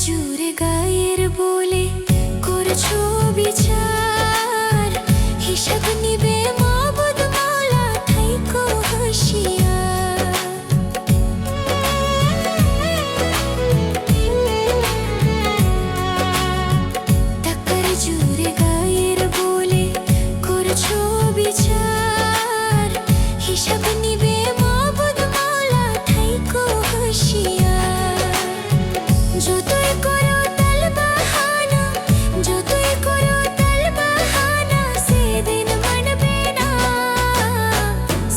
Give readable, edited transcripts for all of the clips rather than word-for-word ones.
জুড়ে গায়ের বলে করছো বিচার, হিসাব নিবে মাবুদ মাওলা থাইকো হুঁশিয়ার। টাকার জুড়ে গায়ের বলে করছো বিচার, হিসাব নিবে মাবুদ মাওলা থাইকো হুঁশিয়ার। যতই করো তালবাহানা, যতই করো তালবাহানা, সেদিন মানবে না।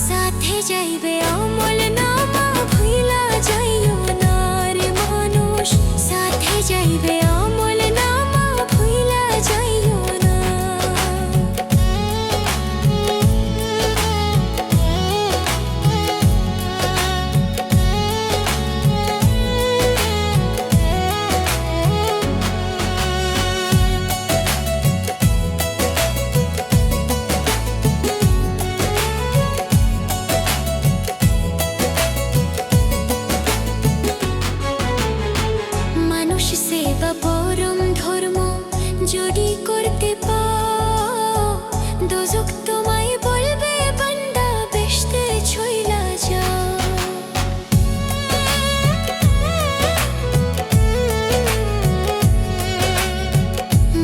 সাথে যাইবে আমল নামা, ভুইলা যাইও না রে মানুষ। সাথে যাইবে আমল নামা, ভুইলা যাইও না। মানুষ সেবা পরম ধর্ম যদি করতে পাও, দোজখ তোমায় বলবে বান্দা বেহেশতে চইলা যাও।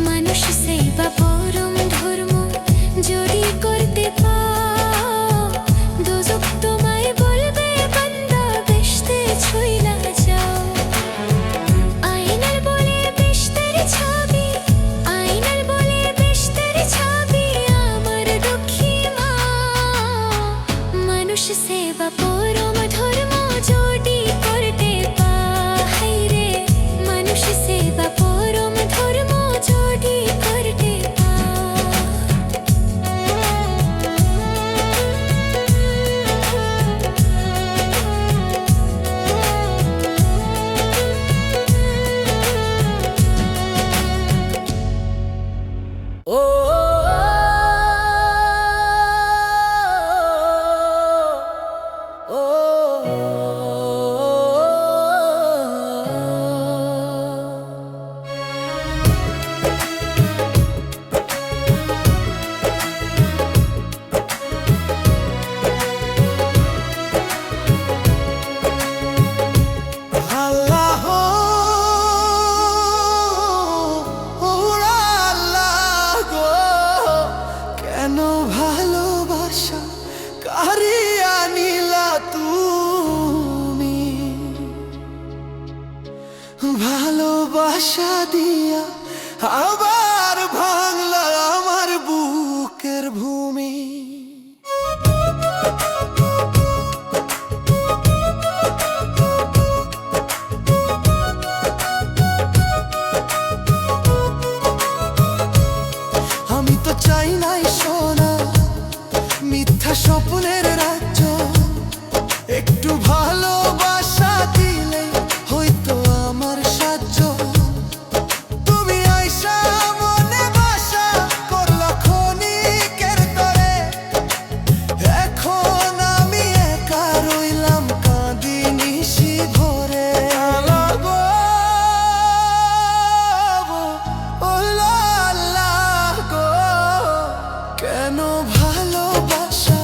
মানুষ সেবা পরম ধর্ম যদি করতে পাও, দোজখ তোমায় বলবে বান্দা বেহেশতে চইলা যাও। আয়নার বলে বেহেশতের ছবি, আয়নার বলে বেহেশতের ছবি আমার দুঃখী মা। মানুষ সেবা পরম ধর্ম যদি করতে পাই রে, মানুষ সেবা পরম ধর্ম যদি করতে আল্লাহ ওরা আল্লাহ গো, কেন ভালোবাসা কারিয়া নিলা তুমি। ভালোবাসা দিয়া আবার ভাঙলা আমার বুকের ভূমি। আমি তো চাই নাই সোনা মিথ্যা স্বপ্নের রাজ্য, একটু ভালোবাসা দিলে হয়তো আমার সাহায্য। তুমি আইসা মনে বাসা করলা ক্ষণিকের তরে, এখন আমি একা রইলাম কাঁদি নিশি ভরে। আল্লাহ গো, কেন ভালোবাসা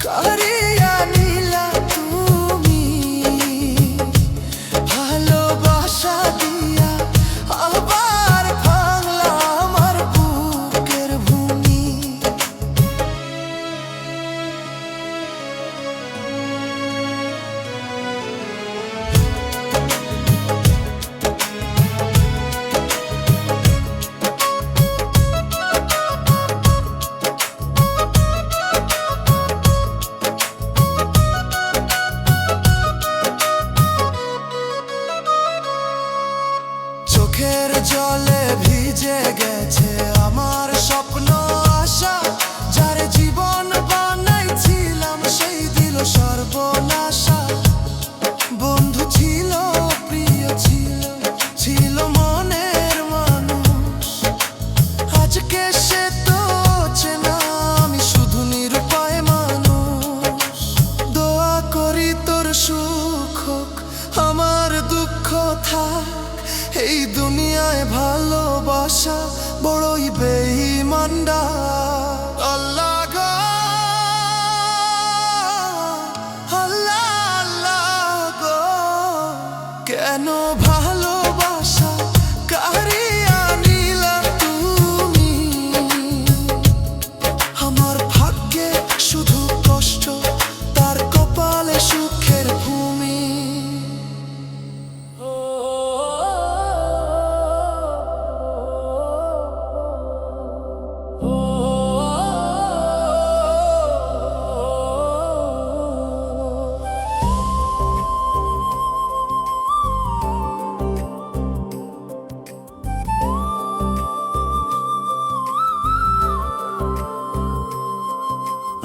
কারিয়া নিলা তুমি। ভালোবাসা দিয়া আবার ভাঙলা আমার বুকের ভূমি। চোখের জলে ভিজে গেছে আমার স্বপ্ন আশা, যার জীবন বানাইছিলাম সেই দিল সর্বনাশা। বন্ধু ছিল, প্রিয় ছিল, ছিল মনের মানুষ, আজকে সে তো চেনা, আমি শুধু নিরুপায় মানুষ। দোয়া করি তোর সুখ হোক, আমার দুঃখ থাক, এই ভালোবাসা বড়ই বেঈমানরা। আল্লাহ গো, আল্লাহ আল্লাহ গো, কেন ভালোবাসা কারিয়া নিলা তুমি? আমার ভাগ্যে শুধু কষ্ট, তার কপালে সুখের ভূমি।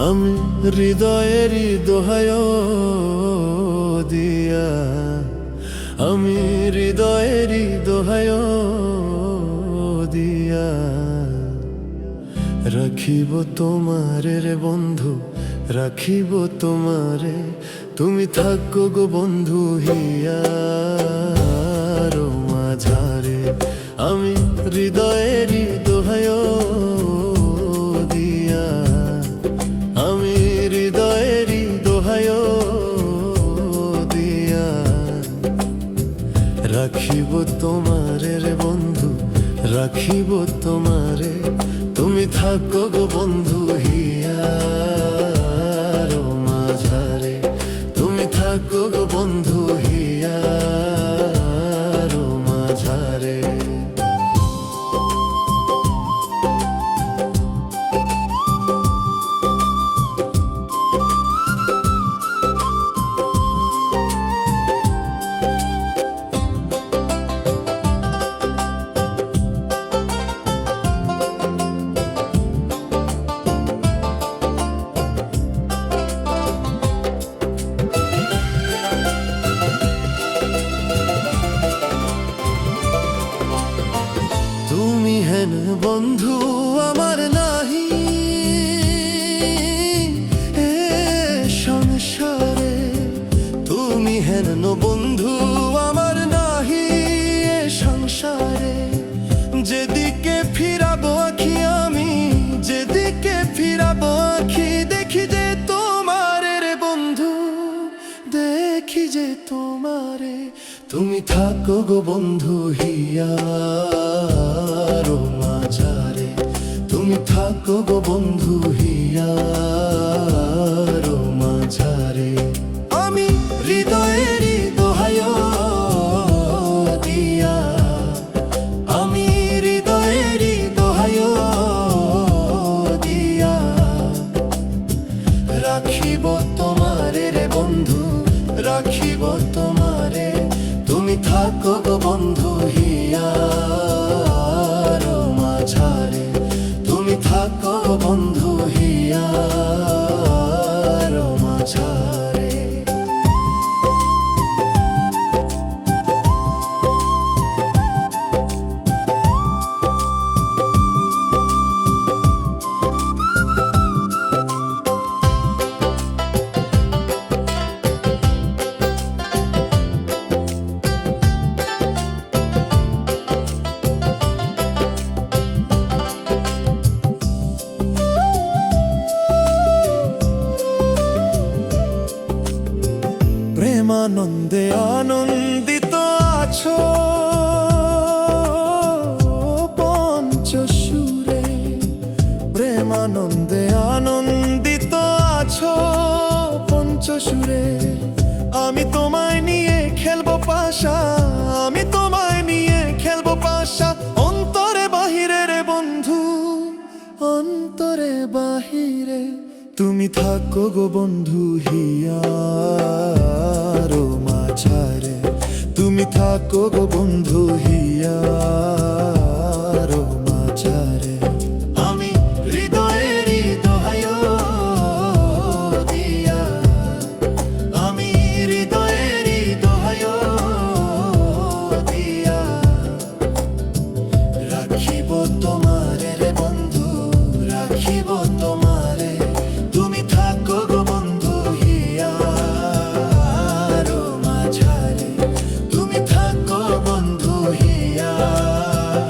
আমি হৃদয়েরই দোহায় দিয়া, আমি হৃদয়েরই দোহায় দিয়া রাখিব তোমারে রে বন্ধু, রাখিব তোমারে। তুমি থাকো গো বন্ধু হিয়ার মাঝারে। আমি হৃদয়েরই দোহায় দিয়া, আমি হৃদয়েরই দোহায় দিয়া রাখিব তোমারে রে বন্ধু, রাখিব তোমারে। তুমি থাকো গো বন্ধু হিয়ার মাঝারে, তুমি থাকো গো বন্ধু হিয়ার মাঝারে। তুমি হেন বন্ধু আমার নাহি এ সংসারে, তুমি হেন বন্ধু আমার নাহি এ সংসারে। যেদিকে ফিরাবো আখি আমি, যেদিকে ফিরাবো আখি, দেখি যে তোমারে রে বন্ধু, দেখি যে তোমারে। তুমি থাকো গো বন্ধু হিয়ার মাঝারে, তুমি থাকো গো বন্ধু হিয়ার মাঝারে। আমি হৃদয়েরই দোহায় দিয়া, আমি হৃদয়েরই দোহায় দিয়া রাখিব তোমারে রে বন্ধু, রাখিব তোমারে। তুমি থাকো গো বন্ধু হিয়ার মাঝারে, তুমি থাকো গো বন্ধু হিয়ার মাঝারে। প্রেমানন্দে আনন্দিত আছো পঞ্চসুরে, প্রেমানন্দে আনন্দিত আছো পঞ্চসুরে। আমি তোমায় নিয়ে খেলবো পাশা, আমি তোমায় নিয়ে খেলবো পাশা। অন্তরে বাহিরে রে বন্ধু, অন্তরে বাহিরে। তুমি থাকো গো বন্ধু হিয়ার মাঝারে, তুমি থাকো গো বন্ধু হিয়ার মাঝারে। আমি হৃদয়েরই দোহায় দিয়া, আমি হৃদয়েরই দোহায় দিয়া রাখিব তোমারে রে বন্ধু, রাখিব তোমারে। তুমি থাকো গো বন্ধু হিয়ার মাঝারে, তুমি থাকো বন্ধু হিয়ার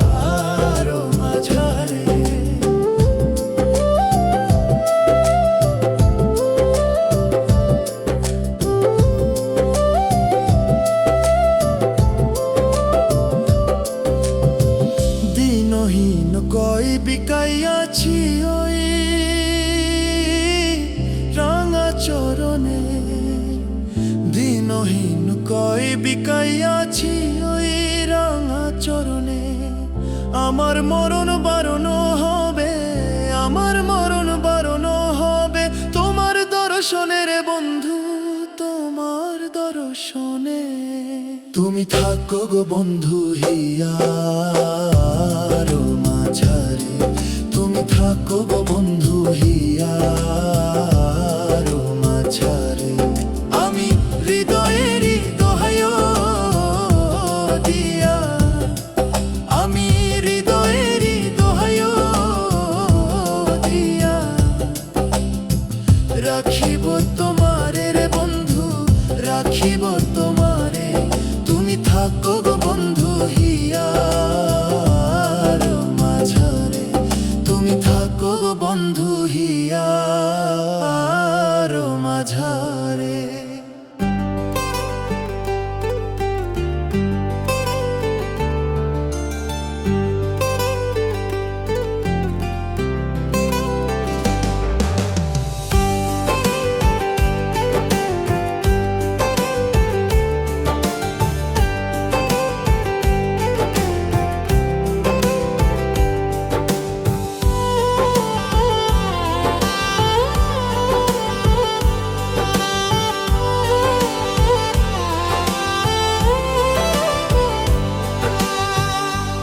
আমার মরণ বারণ হবে, আমার মরণ বারণ হবে তোমার দর্শনে রে বন্ধু, তোমার দর্শনে। তুমি থাকো গো বন্ধু হিয়ার মাঝারে, তুমি থাকো গো বন্ধু হিয়ার মাঝারে। আমি হৃদয়েরই দোহাই দিয়া, আমি হৃদয়েরই দোহাই দিয়া রাখিব তোমারে রে বন্ধু, রাখিব তোমারে। তুমি থাকো গো বন্ধু হিয়ার মাঝারে, তুমি থাকো গো বন্ধু হিয়ার মাঝারে।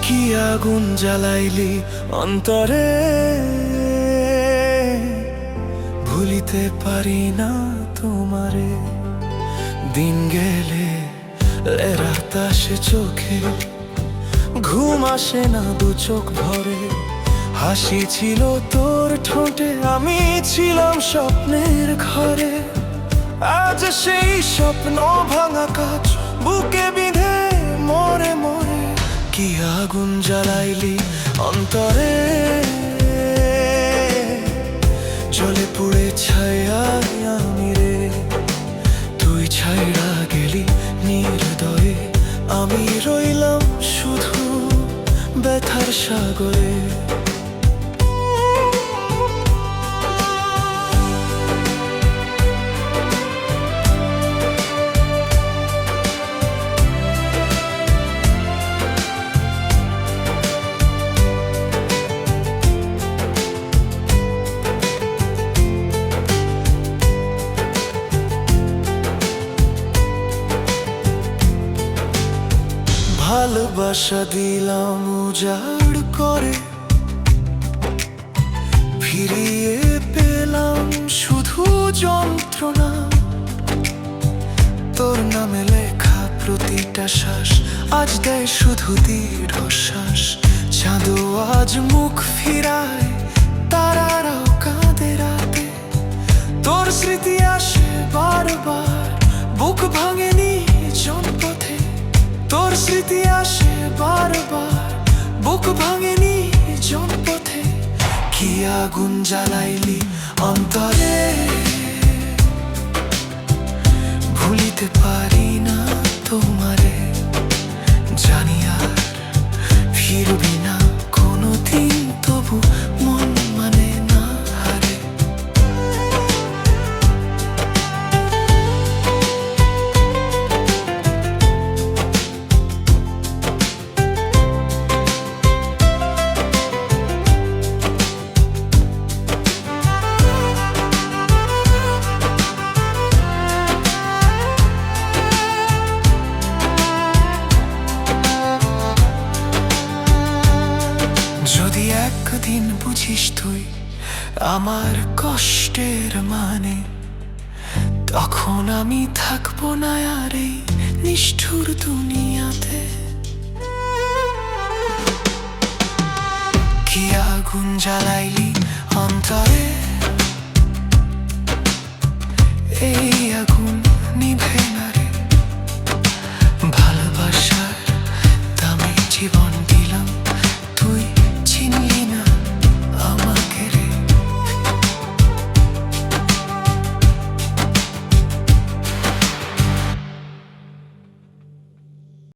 কি আগুন জ্বালাইলি অন্তরে, ভুলিতে পারি না তোমারে। দিন গেলে রাত আসে চোখে, ঘুম আসে না দু চোখ ভরে। হাসি ছিল তোর ঠোঁটে, আমি ছিলাম স্বপ্নের ঘরে। আজ সেই স্বপ্ন ভাঙা কাজ বুকে বিঁধে মরে মরে। কি আগুন জ্বালাইলি অন্তরে, জলে পুড়ে ছায়া আমি রে। তুই ছাইড়া গেলি নির্দয়ে, আমি রইলাম শুধু ব্যথার সাগরে। ভালোবাসা দিলাম উজাড় করে, ফিরিয়ে পেলাম শুধু যন্ত্রণা। তোর নামে লেখা প্রতিটা শ্বাস আজ দেয় শুধু দীর্ঘশ্বাস। চাঁদও আজ মুখ ফিরায়, তারারাও কাঁদে রাতে। তোর স্মৃতি আসে বারবার, বুক ভাঙেনি জনপথে। তোর স্মৃতি আসে বারবার, বুক ভাঙেনি জনপথে। কি আগুন জ্বালাইলি অন্তরে, ভুলিতে পারি না তোমারে। জানি আর ফিরবি না কোনোদিন, তবু মন মানে না হারে। যদি একদিন বুঝিস তুই আমার কষ্টের মানে, তখন আমি থাকবো না আর এই নিষ্ঠুর দুনিয়াতে। কি আগুন জ্বালাইলি অন্তরে, এই